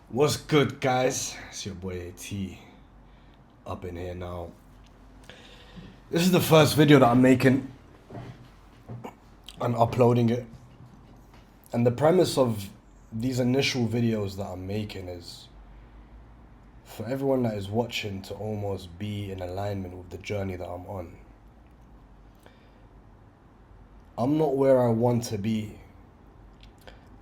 What's good, guys? It's your boy AT up in here now. This is the first video that I'm making and uploading it. And the premise of these initial videos that I'm making is for everyone that is watching to almost be in alignment with the journey that I'm on. I'm not where I want to be.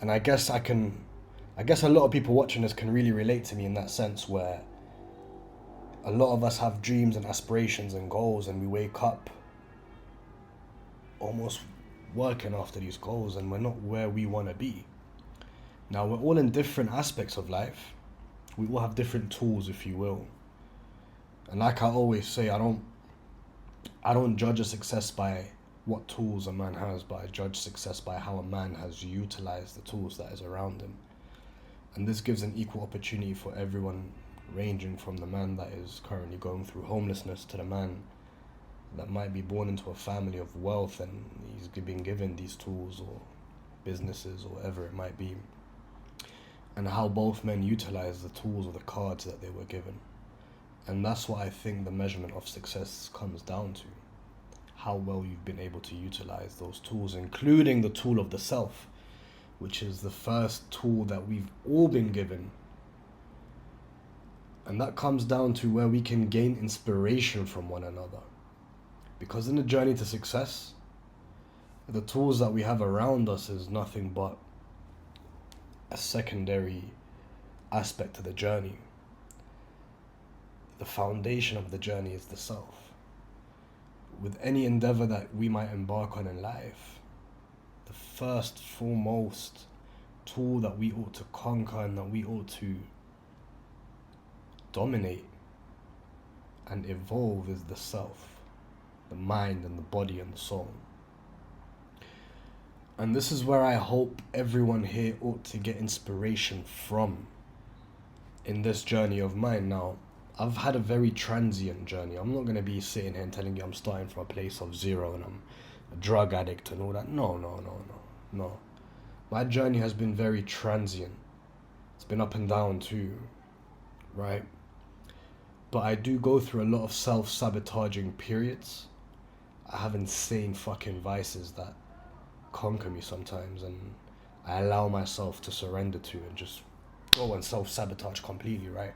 And I guess a lot of people watching this can really relate to me in that sense where a lot of us have dreams and aspirations and goals, and we wake up almost working after these goals, and we're not where we want to be. Now, we're all in different aspects of life. We all have different tools, if you will. And like I always say, I don't judge a success by what tools a man has, but I judge success by how a man has utilized the tools that is around him. And this gives an equal opportunity for everyone, ranging from the man that is currently going through homelessness to the man that might be born into a family of wealth and he's been given these tools or businesses or whatever it might be, and how both men utilize the tools or the cards that they were given. And that's what I think the measurement of success comes down to: how well you've been able to utilize those tools, including the tool of the self, which is the first tool that we've all been given. And that comes down to where we can gain inspiration from one another. Because in the journey to success, the tools that we have around us is nothing but a secondary aspect to the journey. The foundation of the journey is the self. With any endeavor that we might embark on in life, the first foremost tool that we ought to conquer and that we ought to dominate and evolve is the self, the mind and the body and the soul. And this is where I hope everyone here ought to get inspiration from in this journey of mine. Now, I've had a very transient journey. I'm not going to be sitting here and telling you I'm starting from a place of zero and I'm a drug addict and all that. No. My journey has been very transient. It's been up and down too, right? But I do go through a lot of self-sabotaging periods. I have insane fucking vices that conquer me sometimes, and I allow myself to surrender to and just go and self-sabotage completely, right?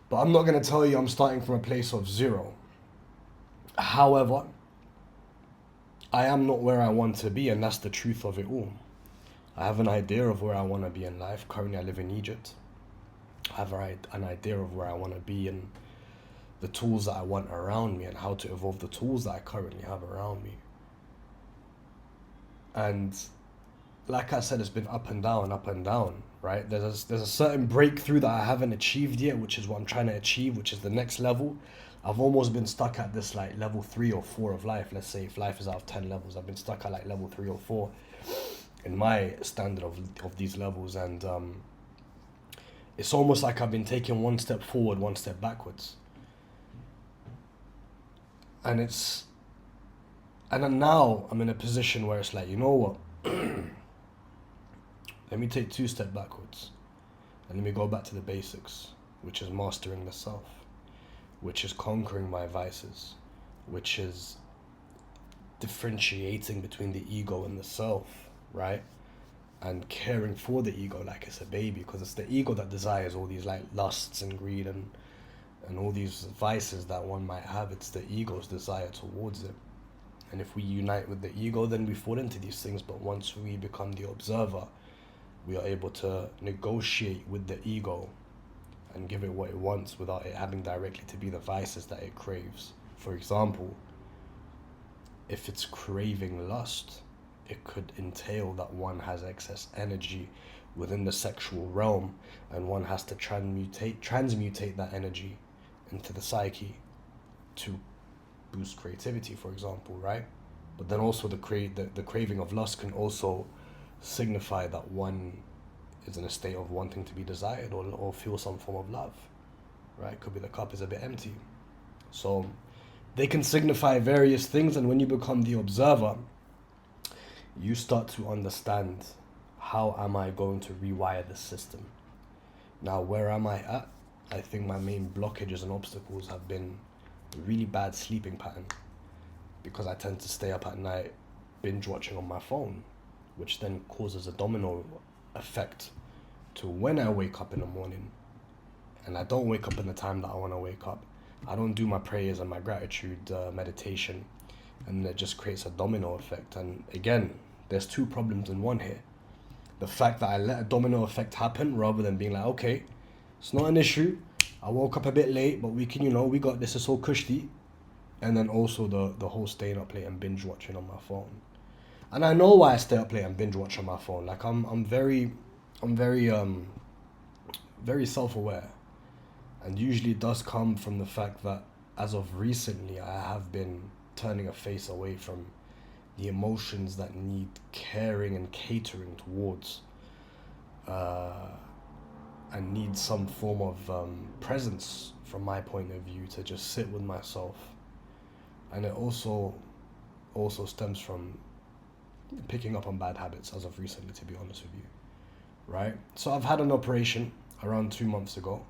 But I'm not going to tell you I'm starting from a place of zero. However, I am not where I want to be, and that's the truth of it all. I have an idea of where I want to be in life. Currently, I live in Egypt. I have an idea of where I want to be and the tools that I want around me and how to evolve the tools that I currently have around me. And like I said, it's been up and down, right? There's a certain breakthrough that I haven't achieved yet, which is what I'm trying to achieve, which is the next level. I've almost been stuck at this like level 3 or 4 of life. Let's say if life is out of 10 levels, I've been stuck at like level 3 or 4 in my standard of these levels. And it's almost like I've been taking one step forward, one step backwards. And then now I'm in a position where it's like, you know what? Let me take 2 steps backwards. And let me go back to the basics, which is mastering the self, which is conquering my vices, which is differentiating between the ego and the self, right? And caring for the ego like it's a baby, because it's the ego that desires all these like lusts and greed and all these vices that one might have. It's the ego's desire towards it. And if we unite with the ego, then we fall into these things. But once we become the observer, we are able to negotiate with the ego and give it what it wants without it having directly to be the vices that it craves. For example, if it's craving lust, it could entail that one has excess energy within the sexual realm and one has to transmutate that energy into the psyche to boost creativity, for example, right? But then also the craving of lust can also signify that one is in a state of wanting to be desired or feel some form of love, right? Could be the cup is a bit empty. So they can signify various things, and when you become the observer, you start to understand, how am I going to rewire the system? Now, where am I at? I think my main blockages and obstacles have been a really bad sleeping pattern, because I tend to stay up at night binge watching on my phone, which then causes a domino effect to when I wake up in the morning. And I don't wake up in the time that I want to wake up. I don't do my prayers and my gratitude meditation, and it just creates a domino effect. And again, there's two problems in one here. The fact that I let a domino effect happen rather than being like, okay, it's not an issue. I woke up a bit late, but we can, we got this, it's all cushy. And then also the whole staying up late and binge watching on my phone. And I know why I stay up late and binge watch on my phone. Like I'm very very self-aware. And usually it does come from the fact that as of recently I have been turning a face away from the emotions that need caring and catering towards, and need some form of presence from my point of view to just sit with myself. And it also stems from picking up on bad habits as of recently, to be honest with you, right? So I've had an operation around 2 months ago.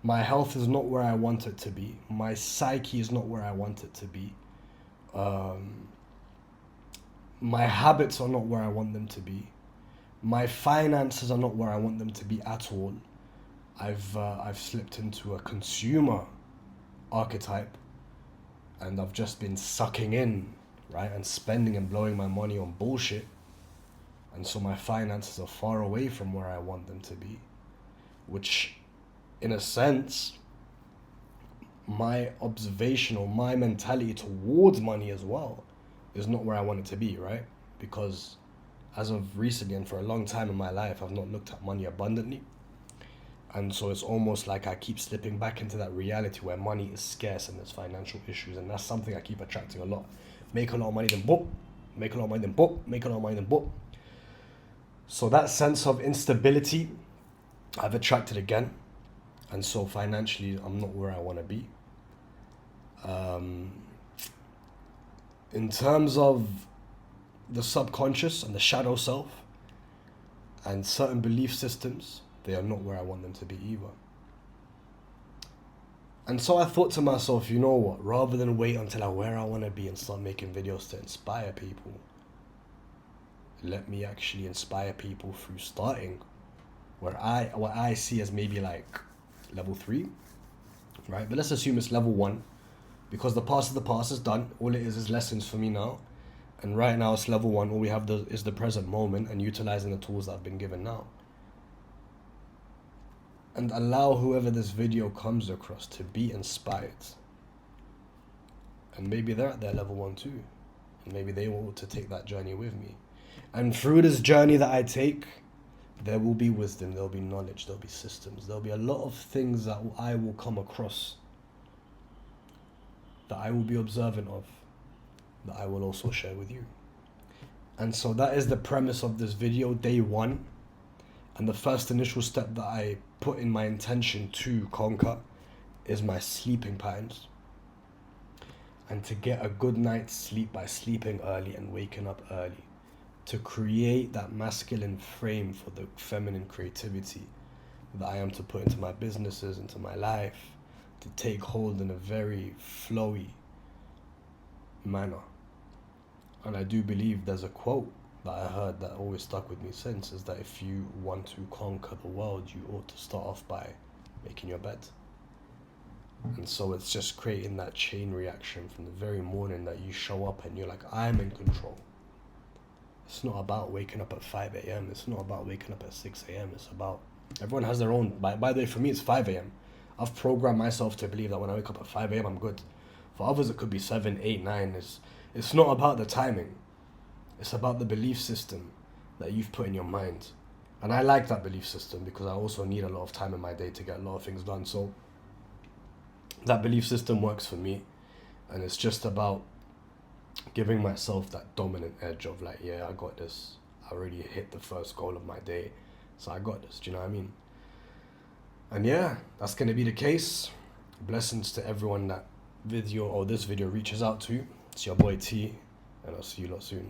My health is not where I want it to be. My psyche is not where I want it to be. My habits are not where I want them to be. My finances are not where I want them to be at all. I've slipped into a consumer archetype, and I've just been sucking in, right, and spending and blowing my money on bullshit. And so my finances are far away from where I want them to be, which, in a sense, my observation or my mentality towards money as well is not where I want it to be, right? Because as of recently and for a long time in my life, I've not looked at money abundantly. And so it's almost like I keep slipping back into that reality where money is scarce and there's financial issues. And that's something I keep attracting a lot. Make a lot of money, then boop. Make a lot of money, then boop. Make a lot of money, then boop. So that sense of instability, I've attracted again. And so financially, I'm not where I want to be. In terms of the subconscious and the shadow self and certain belief systems, they are not where I want them to be either. And so I thought to myself, you know what, rather than wait until I'm where I want to be and start making videos to inspire people, let me actually inspire people through starting what I see as maybe like level 3, right? But let's assume it's level 1, because the past is done. All it is lessons for me now. And right now it's level 1. All we have is the present moment and utilizing the tools that I've been given now. And allow whoever this video comes across to be inspired. And maybe they're at their level 1 too. And maybe they want to take that journey with me. And through this journey that I take, there will be wisdom, there'll be knowledge, there'll be systems, there'll be a lot of things that I will come across, that I will be observant of, that I will also share with you. And so that is the premise of this video, day 1. And the first initial step that I put in my intention to conquer is my sleeping patterns. And to get a good night's sleep by sleeping early and waking up early. To create that masculine frame for the feminine creativity that I am to put into my businesses, into my life, to take hold in a very flowy manner. And I do believe there's a quote that I heard that always stuck with me since, is that if you want to conquer the world, you ought to start off by making your bed. And so it's just creating that chain reaction from the very morning that you show up and you're like, I'm in control. It's not about waking up at 5 a.m. It's not about waking up at 6 a.m. It's about, everyone has their own, by the way, for me it's 5 a.m. I've programmed myself to believe that when I wake up at 5 a.m. I'm good. For others it could be 7, 8, 9. It's not about the timing. It's about the belief system that you've put in your mind. And I like that belief system because I also need a lot of time in my day to get a lot of things done. So that belief system works for me. And it's just about giving myself that dominant edge of like, yeah, I got this. I already hit the first goal of my day. So I got this, do you know what I mean? And yeah, that's going to be the case. Blessings to everyone that this video reaches out to. It's your boy T, and I'll see you lot soon.